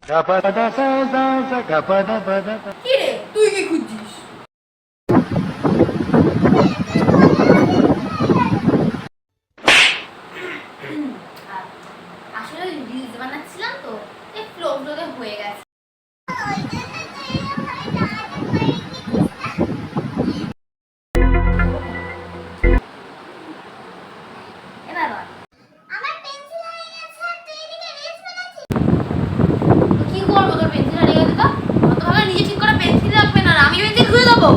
কি রে, তুই কি খুঁজছিস? আসলে রিলস বানাচ্ছিলাম তো, এই ফ্লো ফ্লোতে হয়ে গেছে। এবার বল। আমার পেন্সিল হারিয়ে গেছে আর তুই এদিকে রিলস বানাচ্ছিস। তো কি করবো, তোর পেন্সিল হারিয়ে গেছে তো? অত ভাবে নিজে ঠিক করে পেন্সিল রাখবে না, আমি পেন্সিল খুলে দেবো।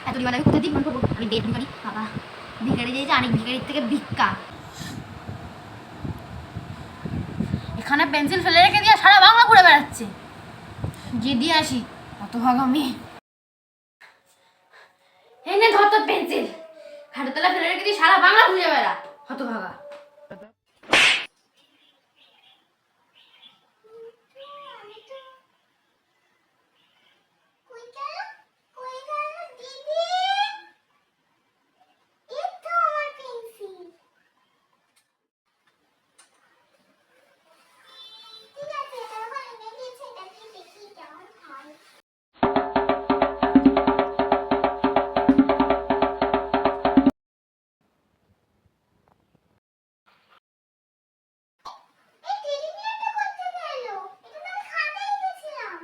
এত ডিমান্ড আমি কোথায় দিয়ে ডিমান্ড করবো? আমি বেড ডিমান্ড বাবা, ভিখারি দিয়েছে, অনেক ভিখারির থেকে ভিক্ষা। এখানে পেন্সিল ফেলে রেখে দিয়ে সারা বাংলা ঘুরে বেড়াচ্ছে। গিয়ে দিয়ে আসি, অত ভাগ আমি। এই নে ধর তোর পেন্সিল, খাটের তলায় ফেলে রেখে দিয়ে সারা বাংলা ঘুরে বেড়া, হতভাগা। কই গেল? কই গেল দিদি? এই তো আমার পেন্সিল। ঠিক আছে, এটা ওখানে এনে দিয়েছে, এটা দিয়ে দেখি কেমন হয়। এই টেডি বিয়ারটা কোথায় গেল? এটা তো আমি খাতায় রেখেছিলাম।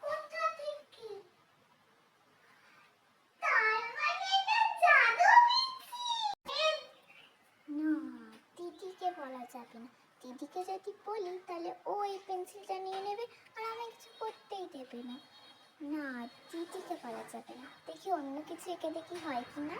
কোথা থেকে? তার মানে এটা জাদু পেন্সিল। না, দিদিকে বলা যাবে না। দিদিকে যদি বলি তাহলে ও এই পেন্সিলটা নিয়ে নেবে আর আমি কিছু করতেই দেবে না। না, দিদিকে বলা যাবে না। দেখি অন্য কিছু এঁকে দেখি হয় কি না।